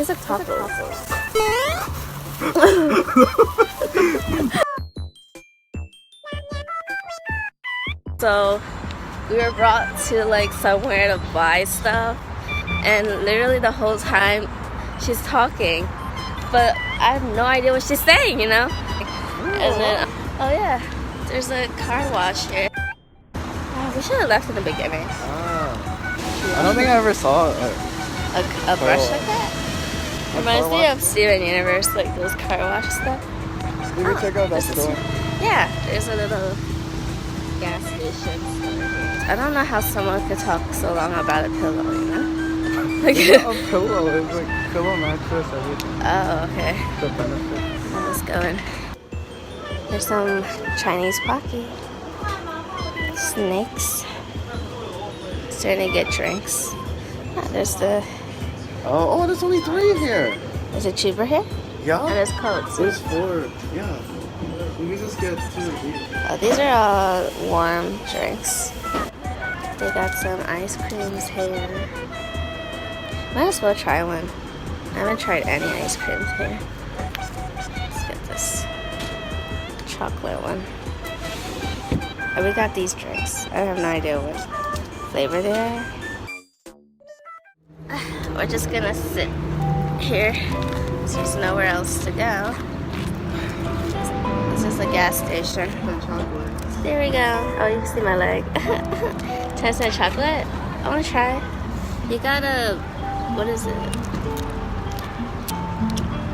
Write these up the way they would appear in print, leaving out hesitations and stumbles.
tastes like tacos. So we were brought to like somewhere to buy stuff, and literally the whole time she's talking, but I have no idea what she's saying, you know? And then, oh yeah, there's a car wash here. Oh, we should have left in the beginning. I don't think I ever saw a brush like that. Reminds me of Steven Universe, like those car wash stuff. Did we check out that store? Yeah, there's a little gas station store here. I don't know how someone could talk so long about a pillow, you know? Like it's not a pillow, it's like pillow, mattress, everything. Oh, okay. The benefit. Let's go in. There's some Chinese pocky. Snakes. Is there any good drinks? Oh, there's the... Oh, there's only 3 here. Is it cheaper here? Yeah. And there's coats. There's 4. Yeah. We can just get 2 of these. Oh, these are all warm drinks. They got some ice creams here. Might as well try one. I haven't tried any ice creams here. Let's get this chocolate one. Oh, we got these drinks. I have no idea what flavor they are. We're just gonna sit here. There's nowhere else to go. This is a gas station. There we go. Oh, you can see my leg. 10-cent chocolate. I wanna try. You gotta, what is it?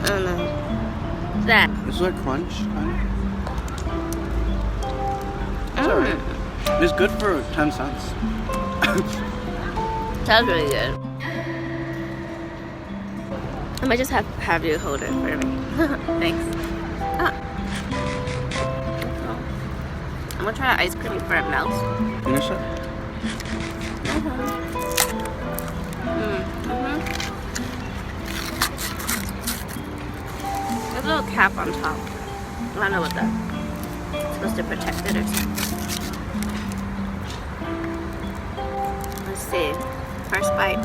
I don't know. That. It's like crunch, kind of. It's alright. It's good for 10 cents. Sounds really good. I might just have you hold it for me. Thanks. Ah. I'm gonna try ice cream before it melts. Finish it? There's a little cap on top. I don't know what that's supposed to protect it or something. Let's see. First bite.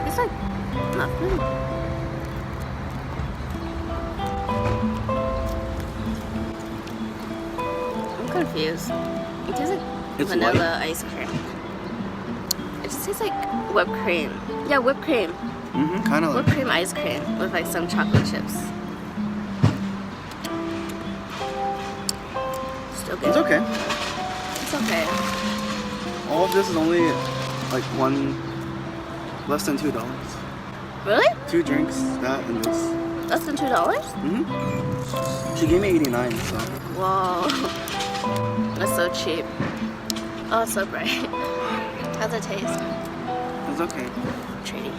It's like nothing. I'm confused. It tastes like vanilla ice cream. It just tastes like whipped cream. Yeah, whipped cream. Kind of like whipped cream ice cream with like some chocolate chips. Still good. It's okay. It's okay. All of this is only like less than $2. Really? 2 drinks, that and this. Less than $2? She gave me 89, so. Whoa. That's so cheap. Oh, it's so bright. How's it taste? It's okay. Pretty.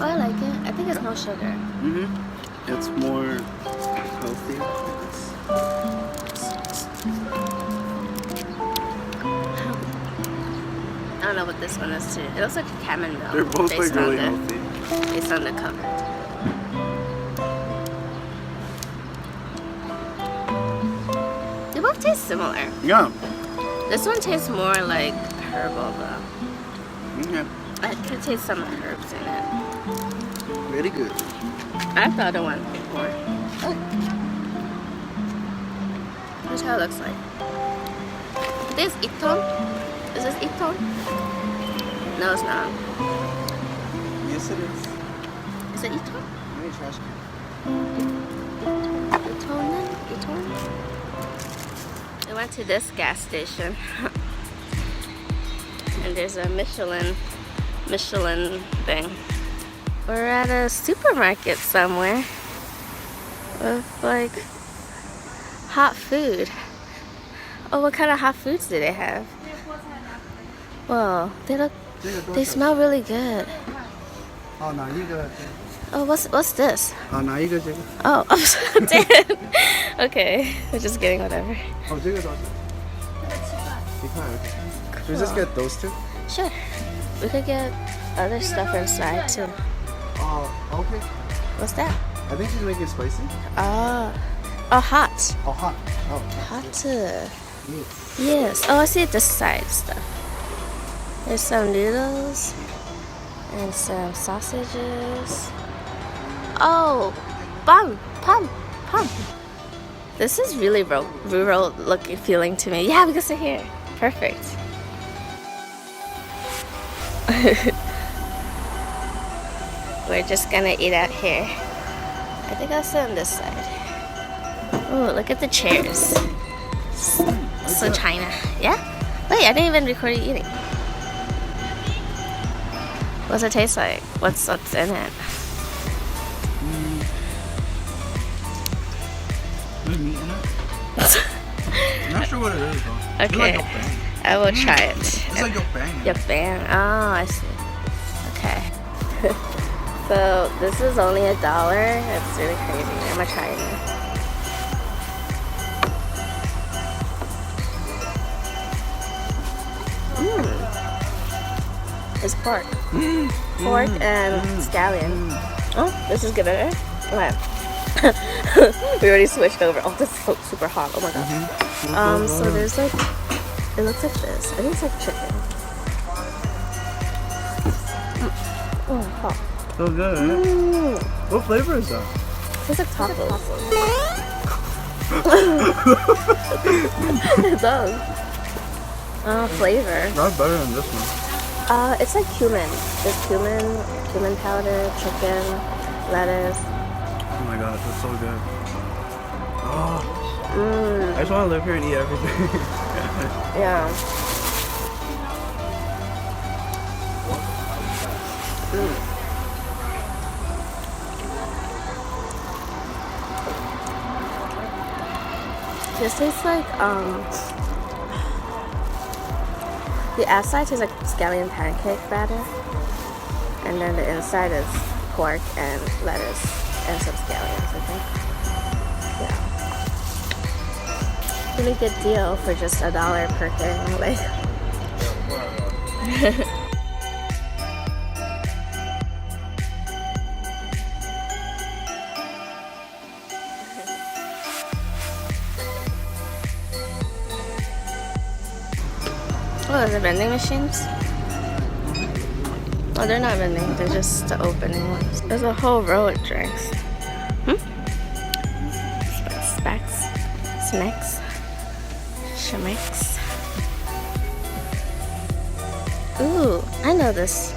Oh, I like it. I think it's no sugar. It's more healthy, I guess. I don't know what this one is too. It looks like a chamomile. They're both like really healthy. Based on the cover. They both taste similar. Yeah. This one tastes more like herbal though. Yeah. I could taste some herbs in it. Very good. I've the other one before. Oh. Here's how it looks like. This is Iton? Is this Iton? No, it's not. Yes, it is. Is it Iton? Maybe trash can. Iton? We went to this gas station. And there's a Michelin thing. We're at a supermarket somewhere with like hot food. Oh, what kind of hot foods do they have? Whoa, they smell really good. Oh, what's this? Oh, damn. Okay, we're just getting whatever. Should we just get those 2? Sure. We could get other stuff inside too. Oh, okay. What's that? I think she's making it spicy. Oh, hot. Oh, hot. Oh, Hot. yes. Yes. Oh, I see this side stuff. There's some noodles and some sausages. Oh, bun. This is really rural looking feeling to me. Yeah, we can sit here. Perfect. We're just gonna eat out here. I think I'll sit on this side. Oh, look at the chairs. So China. Yeah? Wait, I didn't even record you eating. What's it taste like? What's in it? There's meat in it. I'm not sure what it is though. Okay. It's like yukbang. I will try it. It's like yukbang. Yukbang. Oh, I see. Okay. So this is only $1. It's really crazy. I'm gonna try it now. It's pork. Pork and scallion. Oh, this is good. Okay. We already switched over. Oh, this is so super hot. Oh my god. So there's like, it looks like this. I think it's like chicken. Oh, hot. So good, right? What flavor is that? Tastes like tacos. It does. Flavor. Not better than this one. It's like cumin. There's cumin powder, chicken, lettuce. Oh my god, that's so good. Oh. I just want to live here and eat everything. Yeah. This tastes like the outside tastes like scallion pancake batter, and then the inside is pork and lettuce and some scallions, I think. Yeah. Really good deal for just $1 per thing. Like. Oh, are the vending machines? Oh, they're not vending. They're just the opening ones. There's a whole row of drinks. Snacks. Shemix. Ooh, I know this.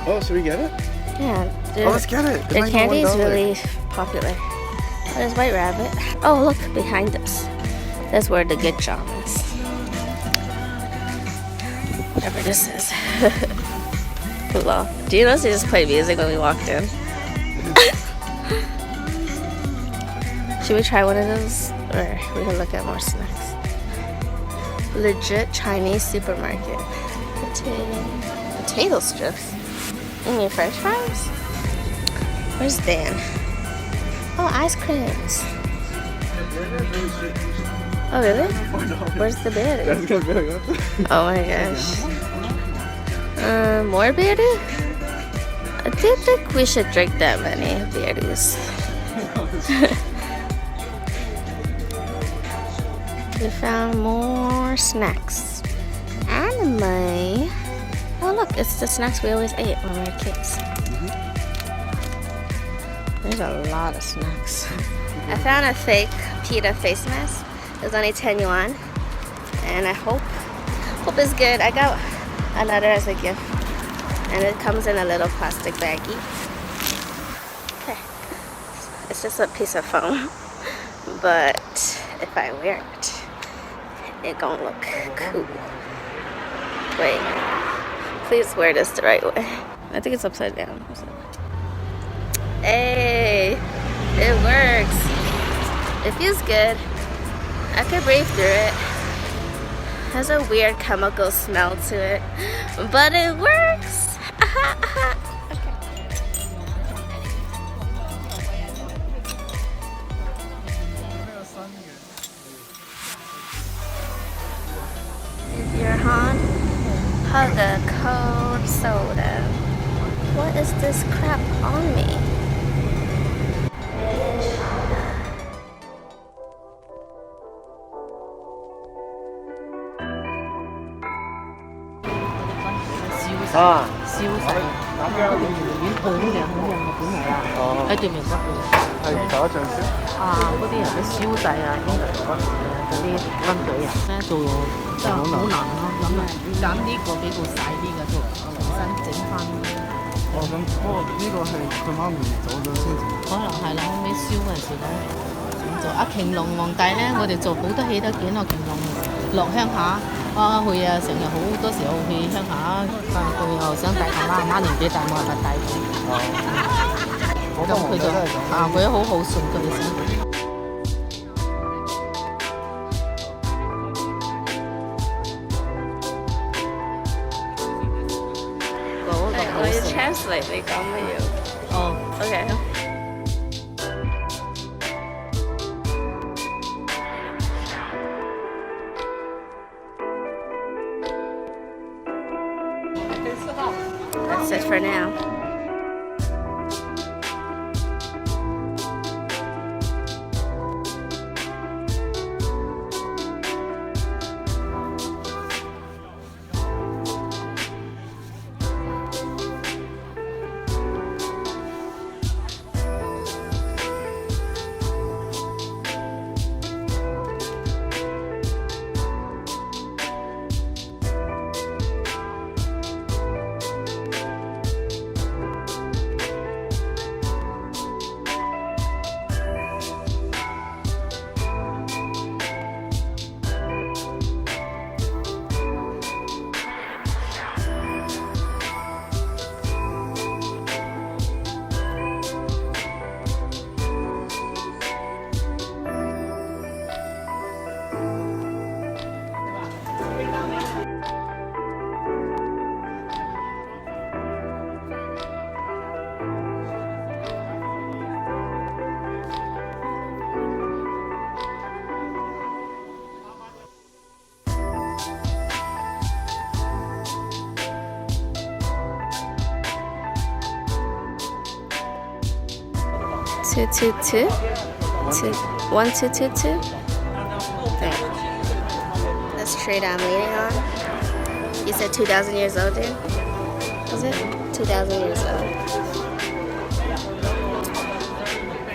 Oh, should we get it? Yeah. Let's get it. Their candy is really popular. Oh, there's White Rabbit. Oh, look behind us. That's where the good job is. Whatever this is. Lol. Do you notice they just played music when we walked in? Should we try one of those? Or we can look at more snacks. Legit Chinese supermarket. Potato strips. You mean French fries? Where's Dan? Oh, ice creams. Oh, really? Where's the berry? Oh my gosh. More berry? I didn't think we should drink that many berries. We found more snacks. Anime. Oh look, it's the snacks we always ate when we were kids. There's a lot of snacks. I found a fake pita face mask. It was only 10 yuan. And I hope it's good. I got another as a gift. And it comes in a little plastic baggie. Okay. It's just a piece of foam. But if I wear it gonna look cool. Wait. Please wear this the right way. I think it's upside down. Hey, it works. It feels good. I can breathe through it. Has a weird chemical smell to it, but it works. Okay. If you're Han, hug a cold soda. What is this crap on me? 細，燒細，嗰條魚丸好靚嘅本嚟啦，喺對面嗰邊。係打一仗先。啊，嗰啲人嘅燒仔啊，英國嗰時嗰啲軍隊啊，咧做真係好難咯，諗啊，揀呢個比較細啲嘅做，重新整翻。哦，咁不過呢個係佢媽咪走咗先至。可能係啦，後尾燒嗰陣時咧，咁做。阿乾隆皇帝咧，我哋做好多戲都見到乾隆落鄉下。啊，去啊，成日好多時候去鄉下，但係佢又想帶阿媽年紀大冇辦法帶佢。咁佢就啊，佢都好好順佢哋先。我要 translate 你講乜嘢？哦 OK。That's it for now. Two, two, two. Two, 1, 2, 2, 2. There. That's the trade I'm leaning on. You said 2,000 years old, dude? Was it? 2,000 years old.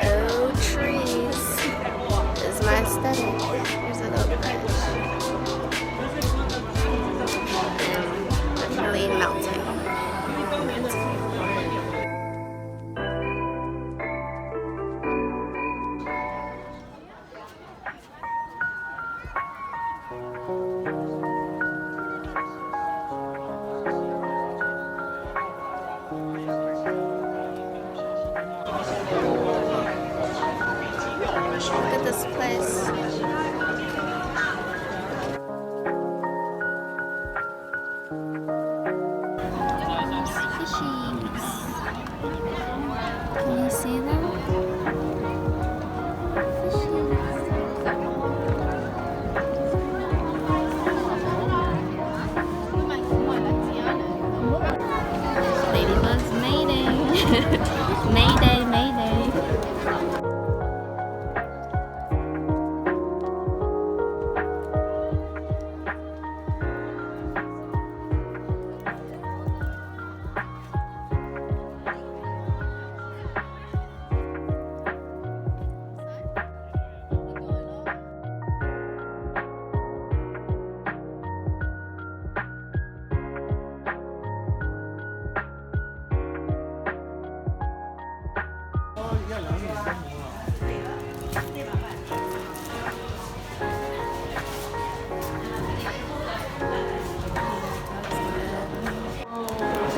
Oh, trees. This is my aesthetic. Here's a little bridge. Definitely melting. Look at this place. Fishies. Can you see them? Ladybugs mating. Mayday, mayday.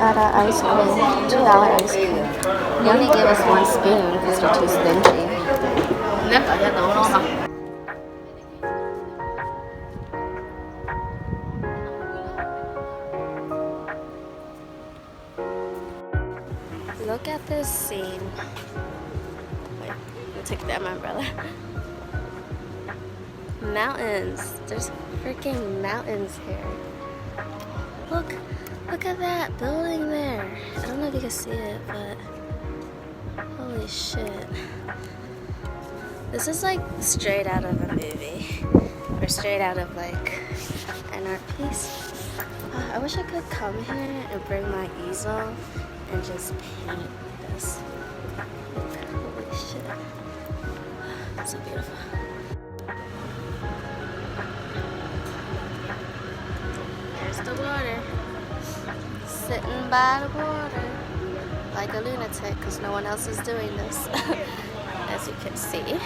Got an ice cream, $2 ice cream. They only gave us 1 spoon because we're too stingy. Look at this scene. Wait, I took that my umbrella. Mountains. There's freaking mountains here. Look at that building there. I don't know if you can see it, but holy shit. This is like straight out of a movie. Or straight out of like an art piece. I wish I could come here and bring my easel and just paint this. Holy shit. It's so beautiful. There's the water. Sitting by the water like a lunatic because no one else is doing this. As you can see,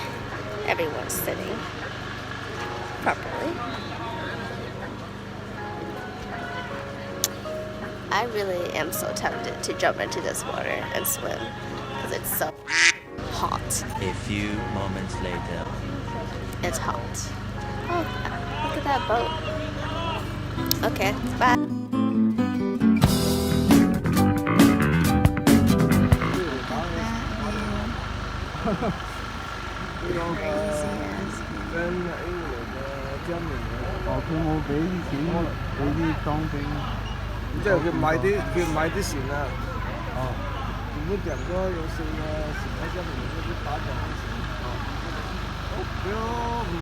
everyone's sitting properly. I really am so tempted to jump into this water and swim because it's so hot. A few moments later. It's hot. Oh, look at that boat. Okay, bye.